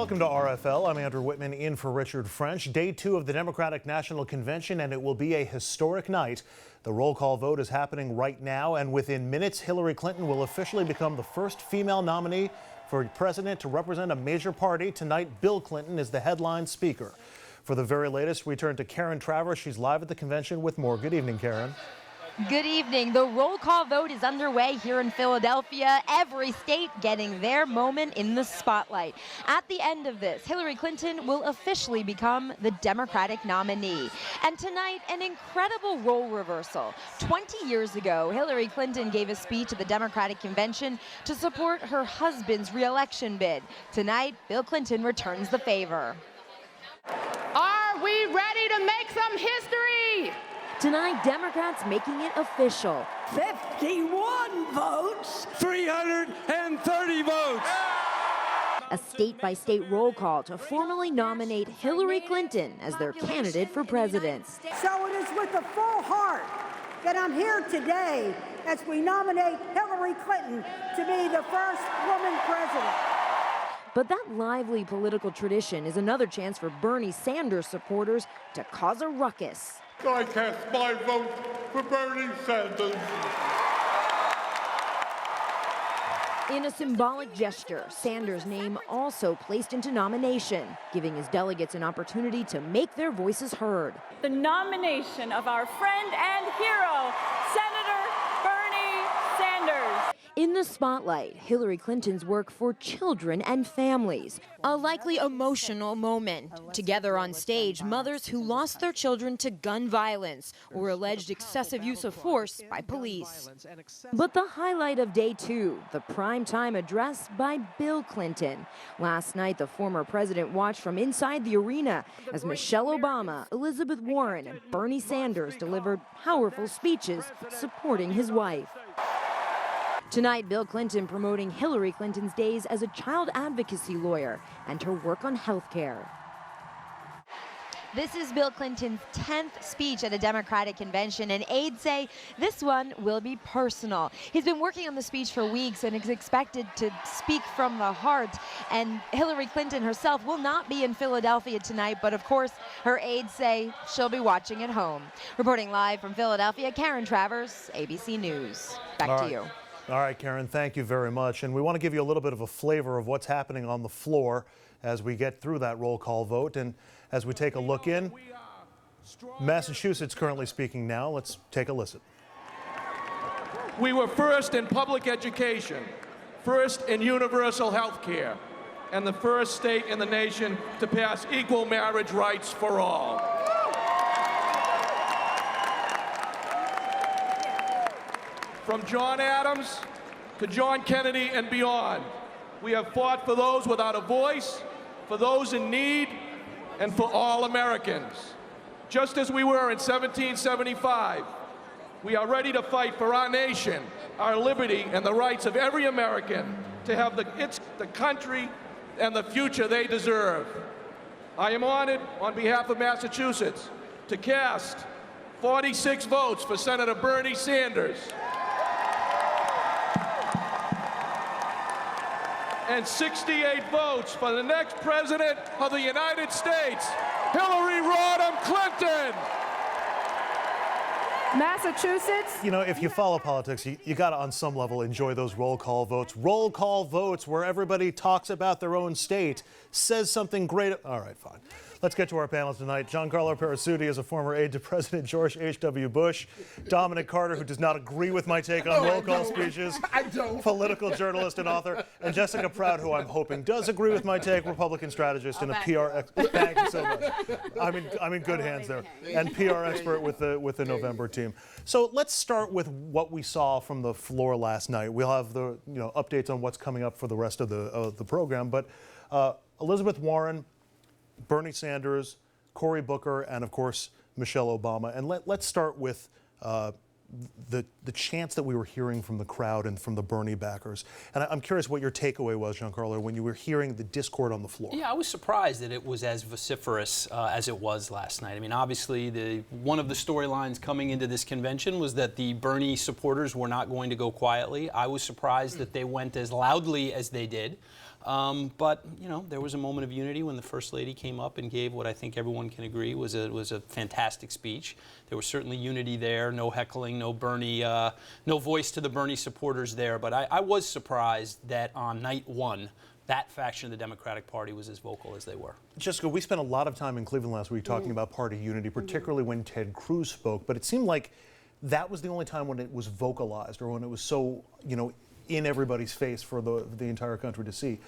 Welcome to RFL. I'm Andrew Whitman in for Richard French. Day 2 of the Democratic National Convention, and it will be a historic night. The roll call vote is happening right now, and within minutes, Hillary Clinton will officially become the first female nominee for president to represent a major party. Tonight, Bill Clinton is the headline speaker. For the very latest, we turn to Karen Travers. She's live at the convention with more. Good evening, Karen. Good evening. The roll call vote is underway here in Philadelphia. Every state getting their moment in the spotlight. At the end of this, Hillary Clinton will officially become the Democratic nominee. And tonight, an incredible role reversal. 20 years ago, Hillary Clinton gave a speech at the Democratic Convention to support her husband's re-election bid. Tonight, Bill Clinton returns the favor. Are we ready to make some history? Tonight, Democrats making it official. 51 votes. 330 votes. A state-by-state roll call to formally nominate Hillary Clinton as their candidate for president. So it is with a full heart that I'm here today as we nominate Hillary Clinton to be the first woman president. But that lively political tradition is another chance for Bernie Sanders supporters to cause a ruckus. I cast my vote for Bernie Sanders. In a symbolic gesture, Sanders' name also placed into nomination, giving his delegates an opportunity to make their voices heard. The nomination of our friend and hero, Senator Bernie Sanders. In the spotlight, Hillary Clinton's work for children and families. A likely emotional moment. Together on stage, mothers who lost their children to gun violence or alleged excessive use of force by police. But the highlight of day 2, the primetime address by Bill Clinton. Last night, the former president watched from inside the arena as Michelle Obama, Elizabeth Warren, and Bernie Sanders delivered powerful speeches supporting his wife. Tonight, Bill Clinton promoting Hillary Clinton's days as a child advocacy lawyer and her work on health care. This is Bill Clinton's 10th speech at a Democratic convention, and aides say this one will be personal. He's been working on the speech for weeks and is expected to speak from the heart. And Hillary Clinton herself will not be in Philadelphia tonight, but of course, her aides say she'll be watching at home. Reporting live from Philadelphia, Karen Travers, ABC News. Back to you. All right, Karen, thank you very much. And we want to give you a little bit of a flavor of what's happening on the floor as we get through that roll call vote. And as we take a look in, Massachusetts currently speaking now. Let's take a listen. We were first in public education, first in universal health care, and the first state in the nation to pass equal marriage rights for all. From John Adams to John Kennedy and beyond, we have fought for those without a voice, for those in need, and for all Americans. Just as we were in 1775, we are ready to fight for our nation, our liberty, and the rights of every American to have the country and the future they deserve. I am honored, on behalf of Massachusetts, to cast 46 votes for Senator Bernie Sanders and 68 votes for the next president of the United States, Hillary Rodham Clinton. Massachusetts. You know, if you follow politics, you got to, on some level, enjoy those roll call votes. Roll call votes where everybody talks about their own state, says something great. All right, fine. Let's get to our panel tonight. Giancarlo Perisutti is a former aide to President George H.W. Bush. Dominic Carter, who does not agree with my take on roll call speeches. I don't. Political journalist and author. And Jessica Proud, who I'm hoping does agree with my take, Republican strategist and a PR expert. Thank you so much. I'm in good hands there. And PR expert with the November team. So let's start with what we saw from the floor last night. We'll have the updates on what's coming up for the rest of the program. But Elizabeth Warren, Bernie Sanders, Cory Booker, and of course Michelle Obama. And let's start with the chants that we were hearing from the crowd and from the Bernie backers. And I'm curious what your takeaway was, Giancarlo, when you were hearing the discord on the floor. Yeah, I was surprised that it was as vociferous as it was last night. I mean, obviously, one of the storylines coming into this convention was that the Bernie supporters were not going to go quietly. I was surprised that they went as loudly as they did. But, you know, there was a moment of unity when the First Lady came up and gave what I think everyone can agree was a fantastic speech. There was certainly unity there, no heckling, no Bernie, no voice to the Bernie supporters there. But I was surprised that on night one, that faction of the Democratic Party was as vocal as they were. Jessica, we spent a lot of time in Cleveland last week talking about party unity, particularly when Ted Cruz spoke, but it seemed like that was the only time when it was vocalized or when it was so, you know, in everybody's face for the entire country to see.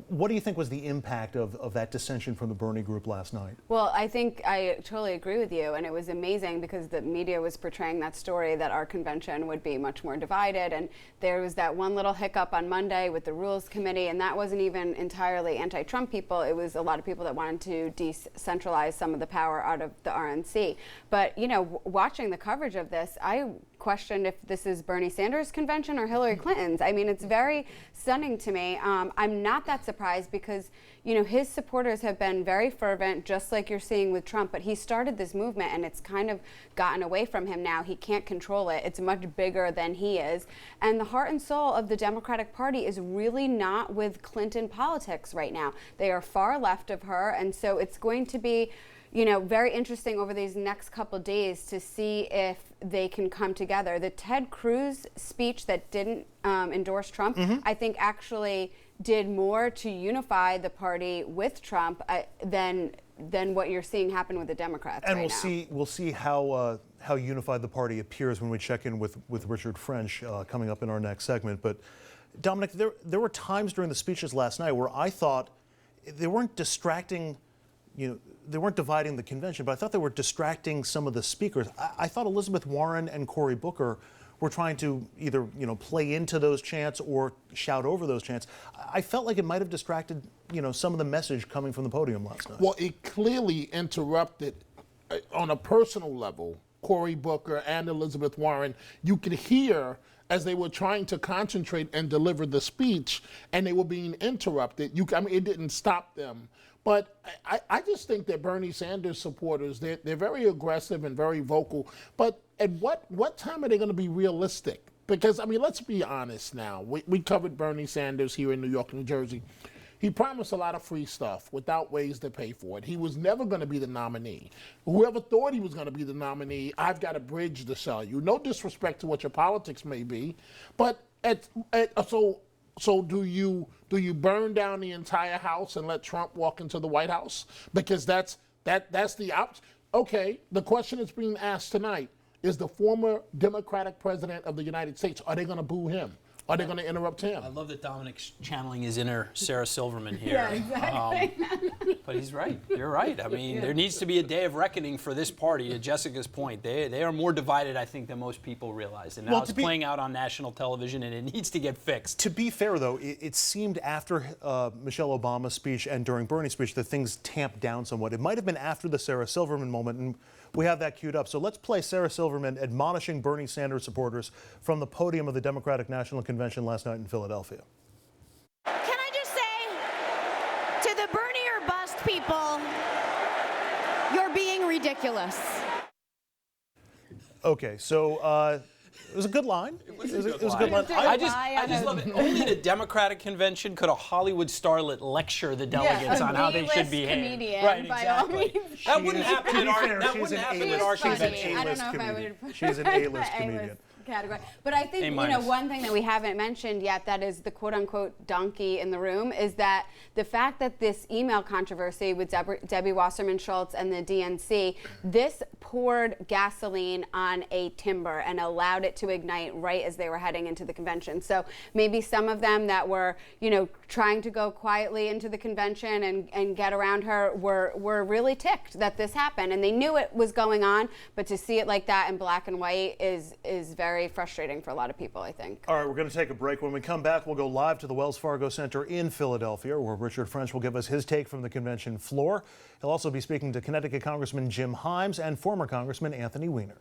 What do you think was the impact of that dissension from the Bernie group last night? Well, I think I totally agree with you, and it was amazing because the media was portraying that story that our convention would be much more divided, and there was that one little hiccup on Monday with the Rules Committee, and that wasn't even entirely anti-Trump people. It was a lot of people that wanted to decentralize some of the power out of the RNC. But, you know, watching the coverage of this, I questioned if this is Bernie Sanders' convention or Hillary Clinton's. I mean, it's very stunning to me. I'm not that surprised because, you know, his supporters have been very fervent, just like you're seeing with Trump, but he started this movement and it's kind of gotten away from him now. He can't control it. It's much bigger than he is. And the heart and soul of the Democratic Party is really not with Clinton politics right now. They are far left of her, and so it's going to be, you know, very interesting over these next couple of days to see if they can come together. The Ted Cruz speech that didn't endorse Trump, I think actually did more to unify the party with Trump than what you're seeing happen with the Democrats. And right we'll see how unified the party appears when we check in with Richard French coming up in our next segment. But Dominic, there were times during the speeches last night where I thought they weren't distracting. You know, they weren't dividing the convention, but I thought they were distracting some of the speakers. I thought Elizabeth Warren and Cory Booker were trying to either, you know, play into those chants or shout over those chants. I felt like it might have distracted, you know, some of the message coming from the podium last night. Well, it clearly interrupted on a personal level. Cory Booker and Elizabeth Warren, you could hear as they were trying to concentrate and deliver the speech, and they were being interrupted. I mean, it didn't stop them. But I just think that Bernie Sanders supporters, they're very aggressive and very vocal. But at what time are they going to be realistic? Because, I mean, let's be honest now. We covered Bernie Sanders here in New York, New Jersey. He promised a lot of free stuff without ways to pay for it. He was never going to be the nominee. Whoever thought he was going to be the nominee, I've got a bridge to sell you. No disrespect to what your politics may be, but so do you burn down the entire house and let Trump walk into the White House? Because that's the option. Okay, the question that's being asked tonight is the former Democratic president of the United States. Are they going to boo him? Are they going to interrupt him? I love that Dominic's channeling his inner Sarah Silverman here. Yeah, exactly. But he's right. You're right. I mean, there needs to be a day of reckoning for this party. To Jessica's point, they are more divided, I think, than most people realize. And now it's playing out on national television, and it needs to get fixed. To be fair, though, it seemed after Michelle Obama's speech and during Bernie's speech that things tamped down somewhat. It might have been after the Sarah Silverman moment, and we have that queued up. So let's play Sarah Silverman admonishing Bernie Sanders supporters from the podium of the Democratic National Convention last night in Philadelphia. Can I just say to the Bernie or bust people, you're being ridiculous. Okay, so it was a good line. It was a good line. I just love it. Only at a Democratic convention could a Hollywood starlet lecture the delegates on how they should behave. Comedian, right, by all means. That wouldn't happen in our convention. I don't know if I would put She's an A-list comedian. Category. But I think, you know, one thing that we haven't mentioned yet that is the quote-unquote donkey in the room is that the fact that this email controversy with Debbie Wasserman Schultz and the DNC, this poured gasoline on a timber and allowed it to ignite right as they were heading into the convention. So maybe some of them that were, you know, trying to go quietly into the convention and get around her were really ticked that this happened, and they knew it was going on, but to see it like that in black and white is very frustrating for a lot of people, I think. All right, we're going to take a break. When we come back, we'll go live to the Wells Fargo Center in Philadelphia, where Richard French will give us his take from the convention floor. He'll also be speaking to Connecticut Congressman Jim Himes and former Congressman Anthony Weiner.